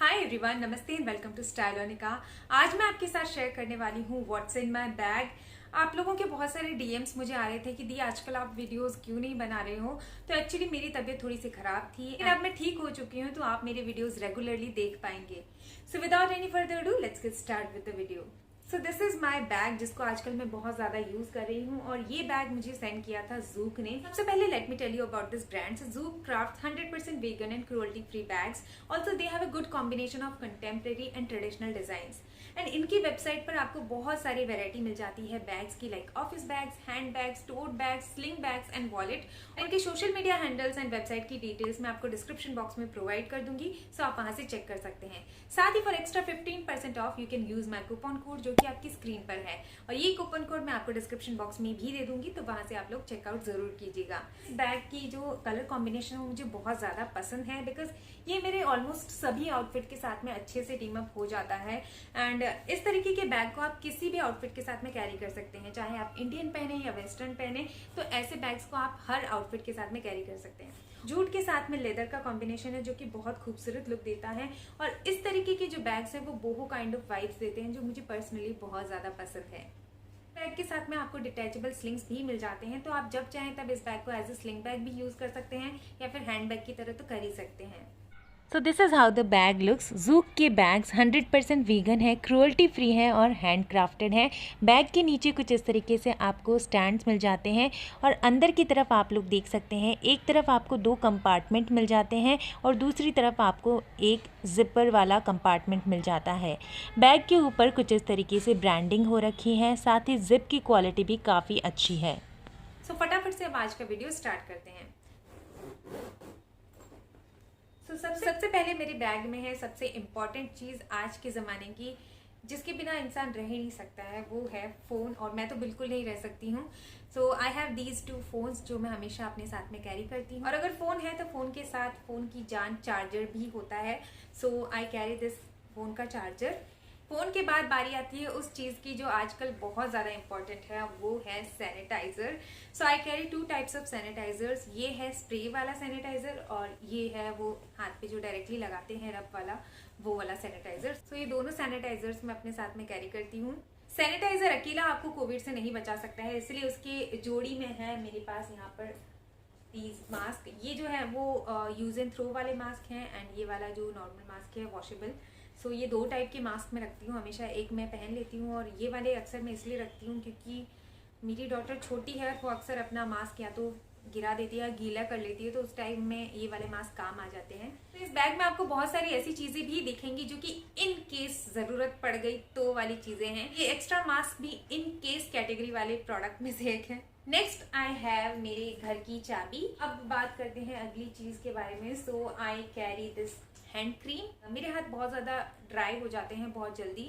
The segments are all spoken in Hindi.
हाय एवरीवन, नमस्ते एंड वेलकम टू स्टाइलोनिका। आज मैं आपके साथ शेयर करने वाली हूँ व्हाट्स इन माय बैग। आप लोगों के बहुत सारे डीएम्स मुझे आ रहे थे कि दी आजकल आप वीडियोस क्यों नहीं बना रहे हो। तो एक्चुअली मेरी तबीयत थोड़ी सी खराब थी, लेकिन अब मैं ठीक हो चुकी हूँ, तो आप मेरे वीडियोस रेगुलरली देख पाएंगे। So without any further do, let's get start with the video. So this is my bag, जिसको आजकल मैं बहुत ज्यादा यूज कर रही हूँ, और ये बैग मुझे सेंड किया था जूक ने। सबसे पहले let me tell you about this brand. Zouk craft 100% vegan and cruelty free bags. Also they have a good combination of contemporary and traditional designs. And इनकी वेबसाइट पर आपको बहुत सारी वेरायटी मिल जाती है बैग्स की, like office bags, hand bags, tote bags, sling bags and wallet. इनके social media handles and website की डिटेल्स मैं आपको डिस्क्रिप्शन बॉक्स में प्रोवाइड कर दूंगी, सो आप वहां से चेक कर सकते हैं। साथ ही for extra 15% off you can use my coupon code, जो कि आपकी स्क्रीन पर है, और ये कूपन कोड मैं आपको डिस्क्रिप्शन बॉक्स में भी दे दूंगी, तो वहां से आप लोग चेकआउट जरूर कीजिएगा। बैग की जो कलर कॉम्बिनेशन है मुझे बहुत ज्यादा पसंद है, बिकॉज ये मेरे ऑलमोस्ट सभी आउटफिट के साथ में अच्छे से टीम अप हो जाता है। एंड इस तरीके के बैग को आप किसी भी आउटफिट के साथ में कैरी कर सकते हैं, चाहे आप इंडियन पहने या वेस्टर्न पहने, तो ऐसे बैग्स को आप हर आउटफिट के साथ में कैरी कर सकते हैं। जूट के साथ में लेदर का कॉम्बिनेशन है, जो कि बहुत खूबसूरत लुक देता है, और इस तरीके के जो बैग्स हैं वो बोहो काइंड ऑफ वाइब्स देते हैं, जो मुझे पर्सनली बहुत ज्यादा पसंद है। बैग के साथ में आपको डिटैचेबल स्लिंग्स भी मिल जाते हैं, तो आप जब चाहें तब इस बैग को एज ए स्लिंग बैग भी यूज कर सकते हैं, या फिर हैंड बैग की तरह तो कर ही सकते हैं। So this is how the bag looks. Juke के बैग्स 100% वीगन है, क्रूअल्टी फ्री है और हैंड क्राफ्टेड है। बैग के नीचे कुछ इस तरीके से आपको स्टैंड्स मिल जाते हैं, और अंदर की तरफ आप लोग देख सकते हैं, एक तरफ आपको 2 कंपार्टमेंट मिल जाते हैं और दूसरी तरफ आपको एक जिपर वाला कंपार्टमेंट मिल जाता है। बैग के ऊपर कुछ इस तरीके से ब्रांडिंग हो रखी है, साथ ही जिप की क्वालिटी भी काफ़ी अच्छी है। सो फटाफट से अब आज का वीडियो स्टार्ट करते हैं। तो सबसे पहले मेरे बैग में है सबसे इम्पॉर्टेंट चीज आज के जमाने की, जिसके बिना इंसान रह ही नहीं सकता है, वो है फोन। और मैं तो बिल्कुल नहीं रह सकती हूँ। सो आई हैव दीज 2 फोन्स, जो मैं हमेशा अपने साथ में कैरी करती हूँ। और अगर फोन है तो फोन के साथ फोन की जान चार्जर भी होता है। So I carry this phone का चार्जर। फोन के बाद बारी आती है उस चीज की जो आजकल बहुत ज्यादा इंपॉर्टेंट है, वो है sanitizer. So I carry 2 types of sanitizers. ये है स्प्रे वाला सैनिटाइजर, और ये है वो हाथ पे जो डायरेक्टली लगाते हैं रब वाला, वो वाला सैनिटाइजर। सो ये दोनों सैनिटाइजर्स मैं अपने साथ में कैरी करती हूँ। सैनिटाइजर अकेला आपको कोविड से नहीं बचा सकता है, इसलिए उसके जोड़ी में है मेरे पास यहाँ पर दीज मास्क। ये जो है वो यूज एंड थ्रो वाले मास्क हैं, एंड ये वाला जो नॉर्मल मास्क है वॉशेबल। सो ये 2 टाइप के मास्क मैं रखती हूँ हमेशा, एक मैं पहन लेती हूँ, और ये वाले अक्सर मैं इसलिए रखती हूँ क्योंकि मेरी डॉटर छोटी है, वो अक्सर अपना मास्क या तो गिरा देती है या गीला कर लेती है, तो उस टाइम में ये वाले मास्क काम आ जाते हैं। तो इस बैग में आपको बहुत सारी ऐसी चीजें भी दिखेंगी जो कि इन केस जरूरत पड़ गई तो वाली चीजें हैं। ये एक्स्ट्रा मास्क भी इन केस कैटेगरी वाले प्रोडक्ट में से एक है। नेक्स्ट आई हैव मेरे घर की चाबी। अब बात करते हैं अगली चीज के बारे में। So I carry this hand cream. मेरे हाथ बहुत ज़्यादा ड्राई हो जाते हैं बहुत जल्दी,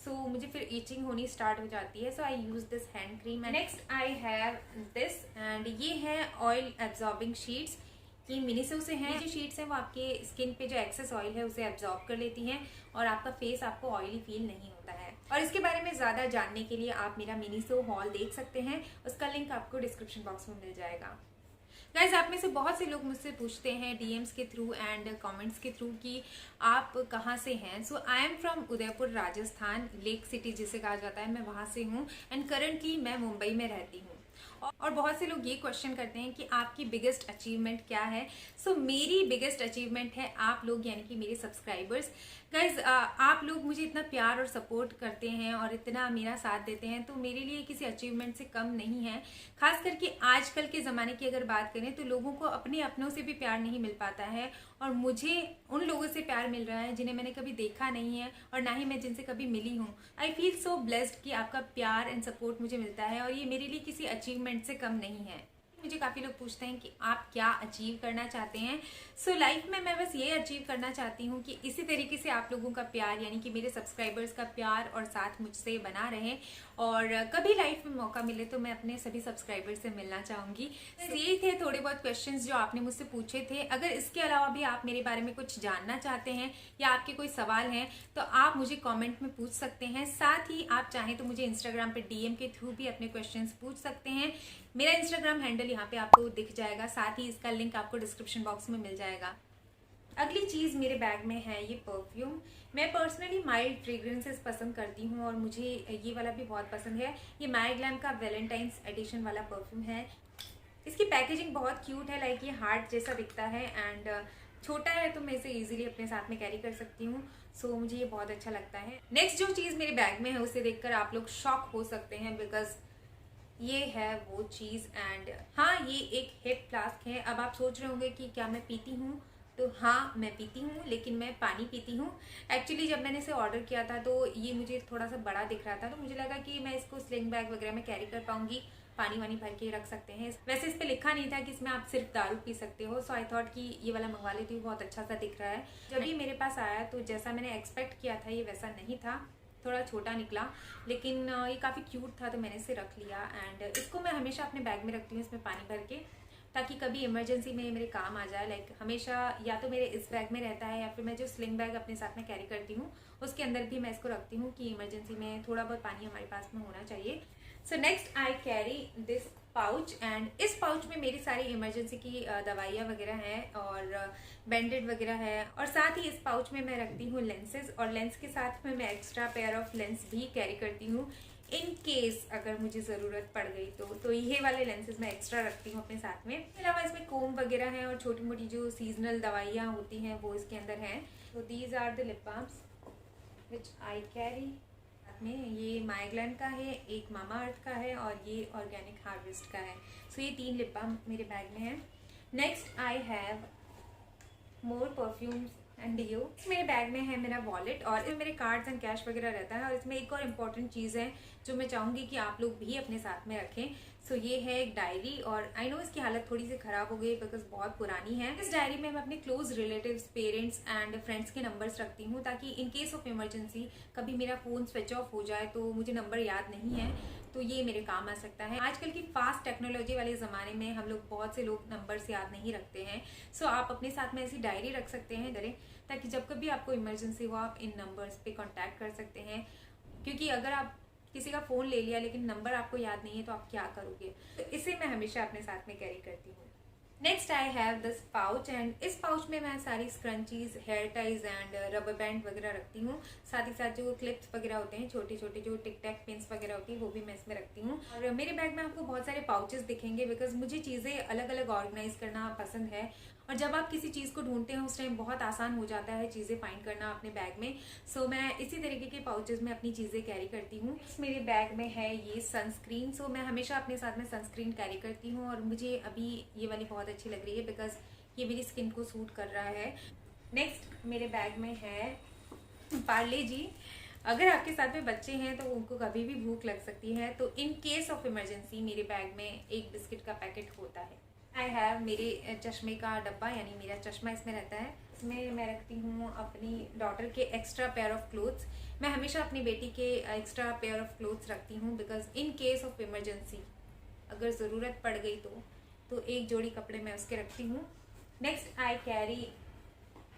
सो मुझे फिर ईचिंग होनी स्टार्ट हो जाती है, so I use this hand cream. Next I have this, and ये है ऑयल एब्जॉर्बिंग शीट्स। ये मिनीसो से हैं। ये जो शीट्स हैं वो आपके स्किन पे जो एक्सेस ऑयल है उसे एब्जॉर्ब कर लेती हैं, और आपका फेस आपको ऑयली फील नहीं होता है। और इसके बारे में ज़्यादा जानने के लिए आप मेरा मिनीसो हॉल देख सकते हैं, उसका लिंक आपको डिस्क्रिप्शन बॉक्स में मिल जाएगा। गाइज, आप में से बहुत से लोग मुझसे पूछते हैं डीएम्स के थ्रू एंड कमेंट्स के थ्रू कि आप कहाँ से हैं। So I am from Udaipur Rajasthan, lake city जिसे कहा जाता है, मैं वहाँ से हूँ, एंड करंटली मैं मुंबई में रहती हूँ। और बहुत से लोग ये क्वेश्चन करते हैं कि आपकी बिगेस्ट अचीवमेंट क्या है। सो मेरी बिगेस्ट अचीवमेंट है आप लोग, यानी कि मेरे सब्सक्राइबर्स। गाइज, आप लोग मुझे इतना प्यार और सपोर्ट करते हैं और इतना मेरा साथ देते हैं, तो मेरे लिए किसी अचीवमेंट से कम नहीं है। खास करके आजकल के ज़माने की अगर बात करें तो लोगों को अपने अपनों से भी प्यार नहीं मिल पाता है, और मुझे उन लोगों से प्यार मिल रहा है जिन्हें मैंने कभी देखा नहीं है, और ना ही मैं जिनसे कभी मिली हूँ। आई फील सो ब्लेस्ड कि आपका प्यार एंड सपोर्ट मुझे मिलता है, और ये मेरे लिए किसी अचीवमेंट से कम नहीं है। मुझे काफ़ी लोग पूछते हैं कि आप क्या अचीव करना चाहते हैं। सो लाइफ में मैं बस ये अचीव करना चाहती हूँ कि इसी तरीके से आप लोगों का प्यार, यानी कि मेरे सब्सक्राइबर्स का प्यार और साथ मुझसे बना रहे, और कभी लाइफ में मौका मिले तो मैं अपने सभी सब्सक्राइबर्स से मिलना चाहूँगी। यही थे थोड़े बहुत क्वेश्चंस जो आपने मुझसे पूछे थे। अगर इसके अलावा भी आप मेरे बारे में कुछ जानना चाहते हैं या आपके कोई सवाल हैं तो आप मुझे कमेंट में पूछ सकते हैं। साथ ही आप चाहें तो मुझे इंस्टाग्राम पे डीएम के थ्रू भी अपने क्वेश्चंस पूछ सकते हैं। मेरा इंस्टाग्राम हैंडल यहाँ पे आपको दिख जाएगा, साथ ही इसका लिंक आपको डिस्क्रिप्शन बॉक्स में मिल जाएगा। अगली चीज़ मेरे बैग में है ये परफ्यूम। मैं पर्सनली माइल्ड फ्रेग्रेंसेस पसंद करती हूँ और मुझे ये वाला भी बहुत पसंद है। ये माई ग्लैम का वैलेंटाइंस एडिशन वाला परफ्यूम है। इसकी पैकेजिंग बहुत क्यूट है, लाइक ये हार्ट जैसा दिखता है एंड छोटा है तो मैं इसे इजीली अपने साथ में कैरी कर सकती हूँ। सो मुझे ये बहुत अच्छा लगता है। नेक्स्ट जो चीज़ मेरे बैग में है उसे देखकर आप लोग शॉक हो सकते हैं, बिकॉज ये है वो चीज़ एंड हाँ, ये एक हिप फ्लास्क है। अब आप सोच रहे होंगे कि क्या मैं पीती हूँ, तो हाँ मैं पीती हूँ, लेकिन मैं पानी पीती हूँ। एक्चुअली जब मैंने इसे ऑर्डर किया था तो ये मुझे थोड़ा सा बड़ा दिख रहा था, तो मुझे लगा कि मैं इसको स्लिंग बैग वगैरह में कैरी कर पाऊंगी, पानी वानी भर के रख सकते हैं। वैसे इस पे लिखा नहीं था कि इसमें आप सिर्फ दारू पी सकते हो, सो आई थॉट कि ये वाला मंगवा लेती हूँ, बहुत अच्छा सा दिख रहा है। जब ये मेरे पास आया तो जैसा मैंने एक्सपेक्ट किया था ये वैसा नहीं था, थोड़ा छोटा निकला, लेकिन ये काफ़ी क्यूट था तो मैंने इसे रख लिया एंड इसको मैं हमेशा अपने बैग में रखती हूँ इसमें पानी भर के, ताकि कभी इमरजेंसी में मेरे काम आ जाए। लाइक हमेशा या तो मेरे इस बैग में रहता है या फिर मैं जो स्लिंग बैग अपने साथ में कैरी करती हूँ उसके अंदर भी मैं इसको रखती हूँ कि इमरजेंसी में थोड़ा बहुत पानी हमारे पास में होना चाहिए। So next I carry this pouch and इस पाउच में मेरी सारी इमरजेंसी की दवाइयाँ वगैरह हैं और बैंडेड वगैरह है, और साथ ही इस पाउच में मैं रखती हूँ लेंसेज, और लेंस के साथ में मैं एक्स्ट्रा पेयर ऑफ लेंस भी कैरी करती हूँ इन केस अगर मुझे ज़रूरत पड़ गई तो ये वाले लेंसेज मैं एक्स्ट्रा रखती हूँ अपने साथ में। इसके अलावा इसमें कोम वगैरह है और छोटी मोटी जो सीजनल दवाइयाँ होती हैं वो इसके अंदर हैं। तो these are the lip balms which I carry. में ये माई ग्लैम का है, एक मामा अर्थ का है और ये ऑर्गेनिक हार्वेस्ट का है। सो ये 3 लिप बाम मेरे बैग में है। Next I have more perfumes and deo. मेरे बैग में है मेरा वॉलेट और इसमें मेरे कार्ड्स एंड कैश वगैरह रहता है, और इसमें एक और इम्पॉर्टेंट चीज़ है जो मैं चाहूँगी कि आप लोग भी अपने साथ में रखें। सो ये है एक डायरी, और आई नो इसकी हालत थोड़ी सी ख़राब हो गई बिकॉज बहुत पुरानी है। इस डायरी में मैं अपने close relatives, parents and friends के नंबर्स रखती हूँ, ताकि इन केस ऑफ इमरजेंसी कभी मेरा फ़ोन स्विच ऑफ हो जाए तो मुझे नंबर याद नहीं है तो ये मेरे काम आ सकता है। आजकल की फास्ट टेक्नोलॉजी वाले ज़माने में हम लोग बहुत से लोग नंबर्स याद नहीं रखते हैं। सो आप अपने साथ में ऐसी डायरी रख सकते हैं डरे, ताकि जब कभी आपको इमरजेंसी हो आप इन नंबर्स पे कांटेक्ट कर सकते हैं। क्योंकि अगर आप किसी का फ़ोन ले लिया लेकिन नंबर आपको याद नहीं है तो आप क्या करोगे, तो इसे मैं हमेशा अपने साथ में कैरी करती हूँ। Next I have this pouch and इस पाउच में मैं सारी scrunchies, hair ties and rubber band वगैरह रखती हूँ। साथ ही साथ जो क्लिप्स वगैरह होते हैं, छोटे छोटे जो टिक टैक पिन्स वगैरह होती है, वो भी मैं इसमें रखती हूँ। और मेरे बैग में आपको बहुत सारे पाउचेस दिखेंगे बिकॉज मुझे चीज़ें अलग अलग ऑर्गेनाइज करना पसंद है, और जब आप किसी चीज़ को ढूंढते हैं उस टाइम बहुत आसान हो जाता है चीज़ें फाइंड करना अपने बैग में। सो मैं इसी तरीके के पाउचेस में अपनी चीज़ें कैरी करती हूँ। मेरे बैग में है ये सनस्क्रीन। सो मैं हमेशा अपने साथ में सनस्क्रीन कैरी करती हूँ, और मुझे अभी ये वाली बहुत अच्छी लग रही है बिकॉज ये मेरी स्किन को सूट कर रहा है। नेक्स्ट मेरे बैग में है पार्ले जी। अगर आपके साथ में बच्चे हैं तो उनको कभी भी भूख लग सकती है, तो इन केस ऑफ इमरजेंसी मेरे बैग में एक बिस्किट का पैकेट होता है। आई हैव मेरे चश्मे का डब्बा, यानी मेरा चश्मा इसमें रहता है। इसमें मैं रखती हूँ अपनी डॉटर के एक्स्ट्रा पेयर ऑफ क्लोथ्स। मैं हमेशा अपनी बेटी के एक्स्ट्रा पेयर ऑफ क्लोथ्स रखती हूँ because in case of emergency अगर ज़रूरत पड़ गई तो एक जोड़ी कपड़े मैं उसके रखती हूँ। Next I carry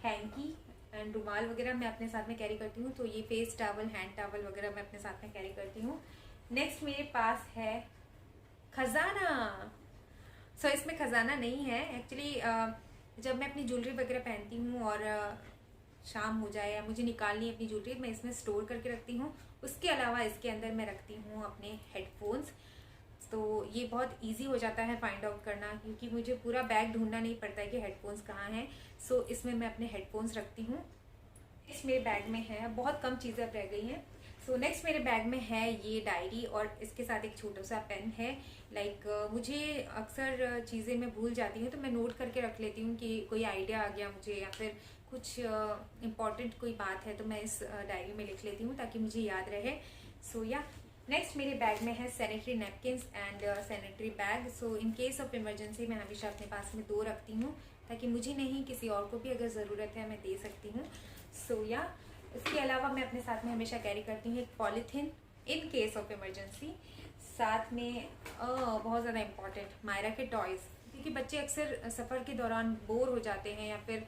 hanky and रुमाल वगैरह मैं अपने साथ में कैरी करती हूँ, तो ये फेस टॉवल, हैंड टॉवल वगैरह मैं अपने साथ में कैरी करती हूँ। नेक्स्ट मेरे पास है खजाना। सो इसमें खजाना नहीं है एक्चुअली। जब मैं अपनी ज्वेलरी वगैरह पहनती हूँ और शाम हो जाए या मुझे निकालनी है अपनी ज्वेलरी, मैं इसमें स्टोर करके रखती हूँ। उसके अलावा इसके अंदर मैं रखती हूँ अपने हेडफोन्स, तो ये बहुत इजी हो जाता है फाइंड आउट करना, क्योंकि मुझे पूरा बैग ढूंढना नहीं पड़ता है कि हेडफोन्स कहाँ हैं। सो इसमें मैं अपने हेडफोन्स रखती हूँ। इस मेरे बैग में है, बहुत कम चीज़ें अब रह गई हैं। सो नेक्स्ट मेरे बैग में है ये डायरी, और इसके साथ एक छोटा सा पेन है। लाइक मुझे अक्सर चीज़ें मैं भूल जाती हूँ तो मैं नोट करके रख लेती हूँ कि कोई आइडिया आ गया मुझे या फिर कुछ इम्पॉर्टेंट कोई बात है तो मैं इस डायरी में लिख लेती हूँ ताकि मुझे याद रहे। सो या नेक्स्ट मेरे बैग में है sanitary napkins and sanitary bag. So in case of emergency मैं हमेशा अपने पास में 2 रखती हूँ, ताकि मुझे नहीं किसी और को भी अगर ज़रूरत है मैं दे सकती हूँ। सो या इसके अलावा मैं अपने साथ में हमेशा कैरी करती हूँ एक polythene in case of emergency. साथ में बहुत ज़्यादा इम्पॉर्टेंट मायरा के टॉयज़, क्योंकि बच्चे अक्सर सफ़र के दौरान बोर हो जाते हैं या फिर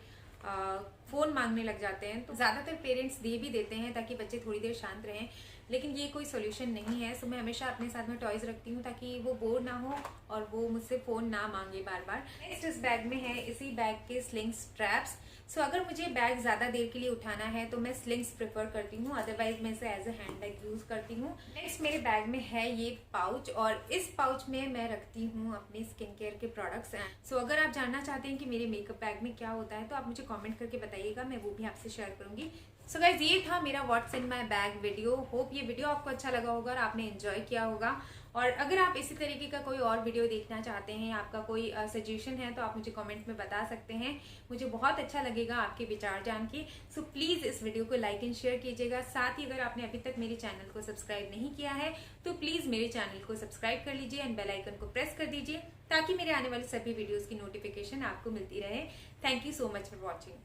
फ़ोन मांगने लग जाते हैं, तो ज़्यादातर पेरेंट्स दे भी देते हैं ताकि बच्चे थोड़ी देर शांत रहें, लेकिन ये कोई सोल्यूशन नहीं है। सो मैं हमेशा अपने साथ में टॉयज़ रखती हूँ ताकि वो बोर ना हो और वो मुझसे फ़ोन ना मांगे बार बार। नेक्स्ट इस बैग में है इसी बैग के स्लिंग स्ट्रैप्स। सो अगर मुझे बैग ज़्यादा देर के लिए उठाना है तो मैं स्लिंग्स प्रेफर करती हूँ, अदरवाइज मैं इसे as a handbag use करती हूँ। नेक्स्ट मेरे बैग में है ये पाउच, और इस पाउच में मैं रखती हूँ अपने स्किन केयर के प्रोडक्ट्स। सो अगर आप जानना चाहते हैं कि मेरे मेकअप बैग में क्या होता है तो आप मुझे कॉमेंट करके बताइएगा, मैं वो भी आपसे शेयर करूँगी। सो गाइज, ये था मेरा what's in my bag video. Hope ये वीडियो आपको अच्छा लगा होगा और आपने एंजॉय किया होगा। और अगर आप इसी तरीके का कोई और वीडियो देखना चाहते हैं, आपका कोई सजेशन है तो आप मुझे कमेंट में बता सकते हैं। मुझे बहुत अच्छा लगेगा आपके विचार जान के। सो प्लीज़ इस वीडियो को लाइक एंड शेयर कीजिएगा। साथ ही अगर आपने अभी तक मेरे चैनल को सब्सक्राइब नहीं किया है तो प्लीज़ मेरे चैनल को सब्सक्राइब कर लीजिए एंड बेल आइकन को प्रेस कर दीजिए ताकि मेरे आने वाले सभी वीडियोज़ की नोटिफिकेशन आपको मिलती रहे। Thank you so much for watching.